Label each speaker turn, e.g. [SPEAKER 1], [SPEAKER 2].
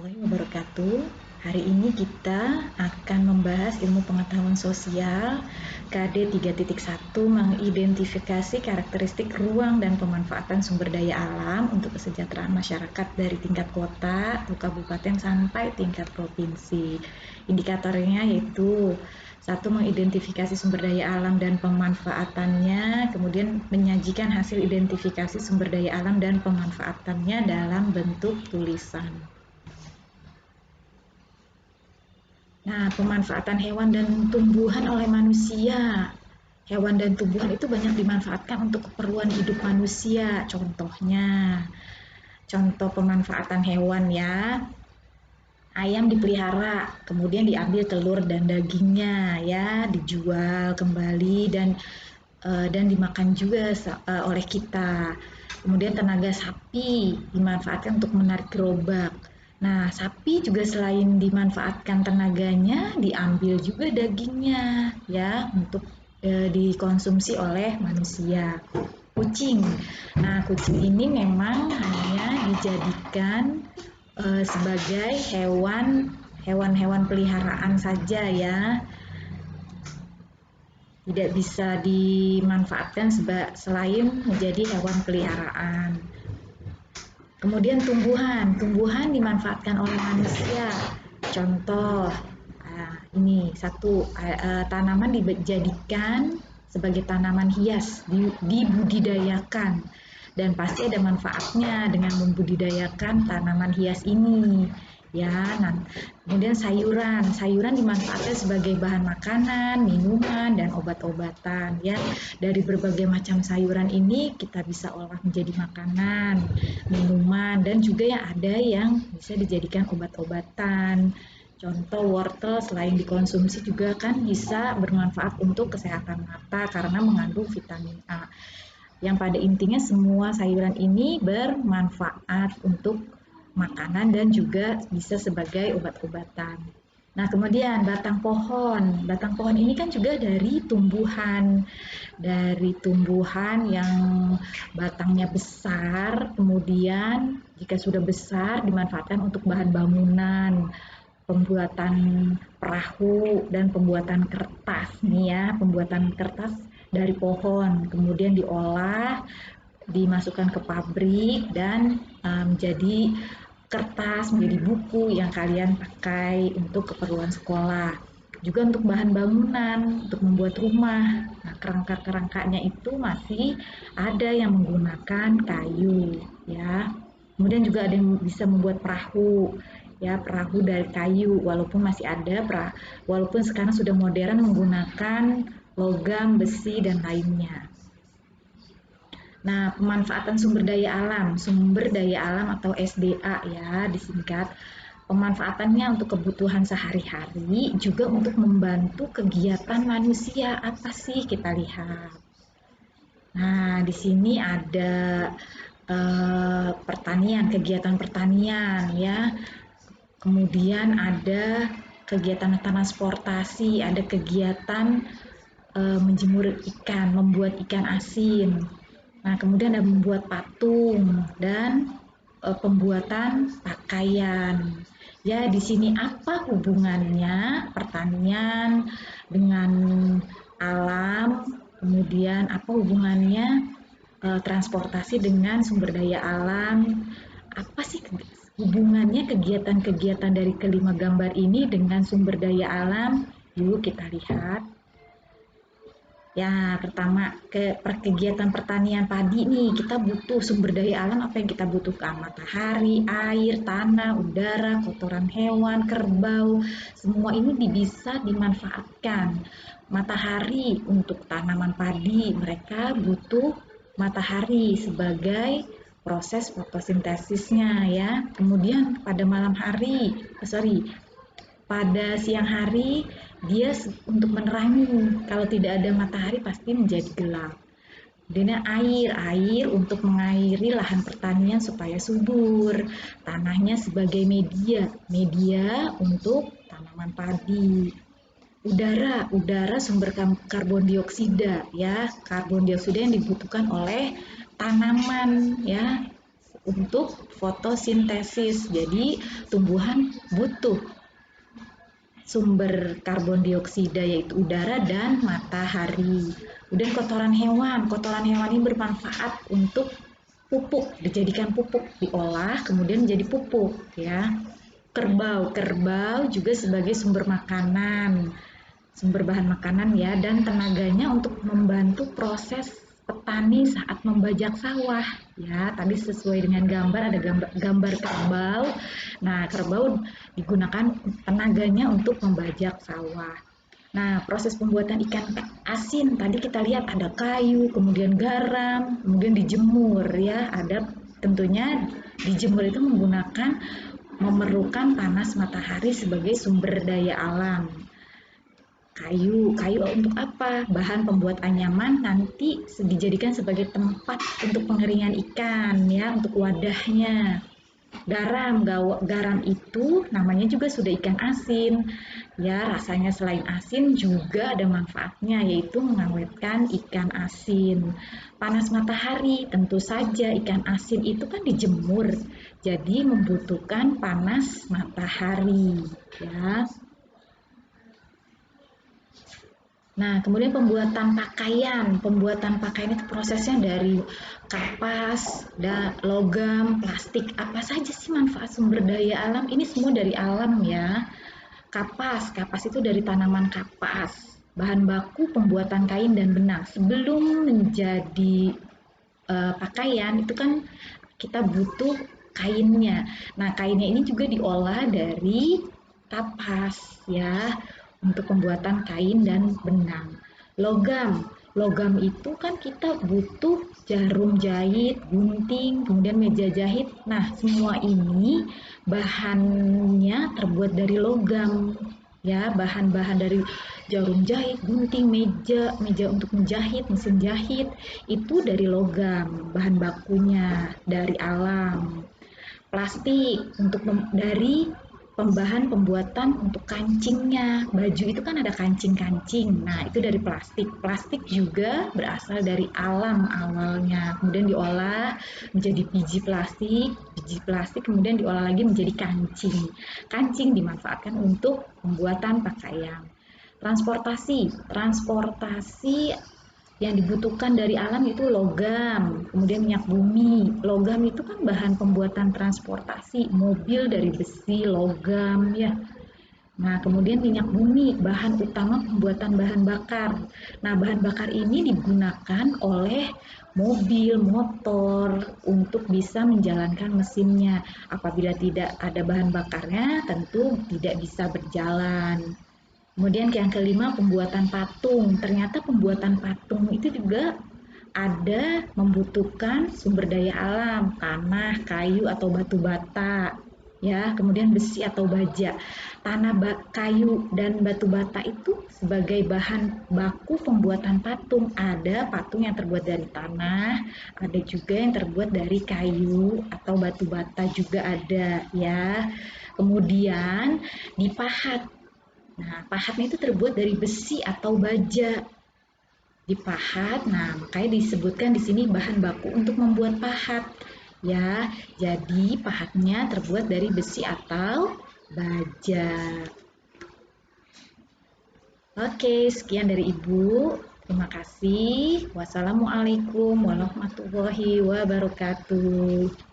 [SPEAKER 1] Warahmatullahi wabarakatuh. Hari ini kita akan membahas ilmu pengetahuan sosial KD 3.1 mengidentifikasi karakteristik ruang dan pemanfaatan sumber daya alam untuk kesejahteraan masyarakat dari tingkat kota atau kabupaten sampai tingkat provinsi. Indikatornya yaitu 1. Mengidentifikasi sumber daya alam dan pemanfaatannya, kemudian menyajikan hasil identifikasi sumber daya alam dan pemanfaatannya dalam bentuk tulisan. Nah, pemanfaatan hewan dan tumbuhan oleh manusia. Hewan dan tumbuhan itu banyak dimanfaatkan untuk keperluan hidup manusia. Contoh pemanfaatan hewan ya. Ayam dipelihara, kemudian diambil telur dan dagingnya ya, dijual kembali dan dimakan juga oleh kita. Kemudian tenaga sapi dimanfaatkan untuk menarik gerobak. Nah, sapi juga selain dimanfaatkan tenaganya, diambil juga dagingnya ya untuk dikonsumsi oleh manusia. Kucing. Nah, kucing ini memang hanya dijadikan sebagai hewan peliharaan saja ya. Tidak bisa dimanfaatkan selain menjadi hewan peliharaan. Kemudian tumbuhan dimanfaatkan oleh manusia. Contoh, ini satu, tanaman dijadikan sebagai tanaman hias, dibudidayakan, dan pasti ada manfaatnya dengan membudidayakan tanaman hias ini. Ya, kemudian sayuran dimanfaatkan sebagai bahan makanan, minuman, dan obat-obatan. Ya, dari berbagai macam sayuran ini kita bisa olah menjadi makanan, minuman, dan juga ada yang bisa dijadikan obat-obatan. Contoh wortel selain dikonsumsi juga kan bisa bermanfaat untuk kesehatan mata karena mengandung vitamin A. Yang pada intinya semua sayuran ini bermanfaat untuk makanan dan juga bisa sebagai obat-obatan. Nah, kemudian batang pohon ini kan juga dari tumbuhan yang batangnya besar, kemudian jika sudah besar dimanfaatkan untuk bahan bangunan, pembuatan perahu dan pembuatan kertas nih ya, pembuatan kertas dari pohon, kemudian diolah, dimasukkan ke pabrik dan menjadi kertas, menjadi buku yang kalian pakai untuk keperluan sekolah. Juga untuk bahan bangunan, untuk membuat rumah. Nah, kerangka-kerangkanya itu masih ada yang menggunakan kayu ya. Kemudian juga ada yang bisa membuat perahu. Ya, perahu dari kayu walaupun masih ada walaupun sekarang sudah modern menggunakan logam, besi dan lainnya. Nah, pemanfaatan sumber daya alam atau SDA ya disingkat. Pemanfaatannya untuk kebutuhan sehari-hari, juga untuk membantu kegiatan manusia. Apa sih kita lihat? Nah, di sini ada kegiatan pertanian ya. Kemudian ada kegiatan transportasi, ada kegiatan menjemur ikan, membuat ikan asin. Nah, kemudian ada membuat patung dan pembuatan pakaian. Ya, di sini apa hubungannya pertanian dengan alam? Kemudian apa hubungannya transportasi dengan sumber daya alam? Apa sih hubungannya kegiatan-kegiatan dari kelima gambar ini dengan sumber daya alam? Yuk kita lihat. Ya, pertama kegiatan pertanian padi nih, kita butuh sumber daya alam apa yang kita butuhkan? Matahari, air, tanah, udara, kotoran hewan, kerbau, semua ini bisa dimanfaatkan. Matahari untuk tanaman padi, mereka butuh matahari sebagai proses fotosintesisnya ya. Kemudian pada pada siang hari dia untuk menerangi, kalau tidak ada matahari pasti menjadi gelap. Kemudian air untuk mengairi lahan pertanian supaya subur, tanahnya sebagai media untuk tanaman padi. Udara sumber karbon dioksida ya, karbon dioksida yang dibutuhkan oleh tanaman ya, untuk fotosintesis. Jadi tumbuhan butuh sumber karbon dioksida yaitu udara dan matahari. Kemudian kotoran hewan ini bermanfaat untuk pupuk, dijadikan pupuk, diolah kemudian menjadi pupuk ya. Kerbau juga sebagai sumber makanan, sumber bahan makanan ya, dan tenaganya untuk membantu proses petani saat membajak sawah ya. Tadi sesuai dengan gambar, ada gambar kerbau. Nah, kerbau digunakan tenaganya untuk membajak sawah. Nah, proses pembuatan ikan asin tadi kita lihat ada kayu, kemudian garam, kemudian dijemur ya. Ada tentunya dijemur itu memerlukan panas matahari sebagai sumber daya alam. Kayu untuk apa? Bahan pembuat anyaman nanti dijadikan sebagai tempat untuk pengeringan ikan ya, untuk wadahnya. Garam itu namanya juga sudah ikan asin ya, rasanya selain asin juga ada manfaatnya yaitu mengawetkan ikan asin. Panas matahari, tentu saja ikan asin itu kan dijemur, jadi membutuhkan panas matahari ya. Nah, kemudian pembuatan pakaian. Pembuatan pakaian itu prosesnya dari kapas, logam, plastik. Apa saja sih manfaat sumber daya alam? Ini semua dari alam ya. Kapas itu dari tanaman kapas. Bahan baku pembuatan kain dan benang. Sebelum menjadi pakaian itu kan kita butuh kainnya. Nah, kainnya ini juga diolah dari kapas ya, untuk pembuatan kain dan benang. Logam itu kan kita butuh jarum jahit, gunting, kemudian meja jahit. Nah, semua ini bahannya terbuat dari logam ya, bahan-bahan dari jarum jahit, gunting, meja untuk menjahit, mesin jahit itu dari logam, bahan bakunya dari alam. Plastik dari bahan pembuatan untuk kancingnya. Baju itu kan ada kancing-kancing. Nah, itu dari plastik. Plastik juga berasal dari alam awalnya. Kemudian diolah menjadi biji plastik kemudian diolah lagi menjadi kancing. Kancing dimanfaatkan untuk pembuatan pakaian. Transportasi yang dibutuhkan dari alam itu logam, kemudian minyak bumi. Logam itu kan bahan pembuatan transportasi, mobil dari besi, logam ya. Nah, kemudian minyak bumi, bahan utama pembuatan bahan bakar. Nah, bahan bakar ini digunakan oleh mobil, motor untuk bisa menjalankan mesinnya. Apabila tidak ada bahan bakarnya, tentu tidak bisa berjalan. Kemudian yang kelima, pembuatan patung. Ternyata pembuatan patung itu juga ada membutuhkan sumber daya alam, tanah, kayu atau batu bata. Ya, kemudian besi atau baja. Kayu dan batu bata itu sebagai bahan baku pembuatan patung. Ada patung yang terbuat dari tanah, ada juga yang terbuat dari kayu atau batu bata juga ada ya. Kemudian dipahat. Nah, pahatnya itu terbuat dari besi atau baja. Dipahat, nah makanya disebutkan di sini bahan baku untuk membuat pahat. Ya, jadi pahatnya terbuat dari besi atau baja. Oke, sekian dari Ibu. Terima kasih. Wassalamualaikum warahmatullahi wabarakatuh.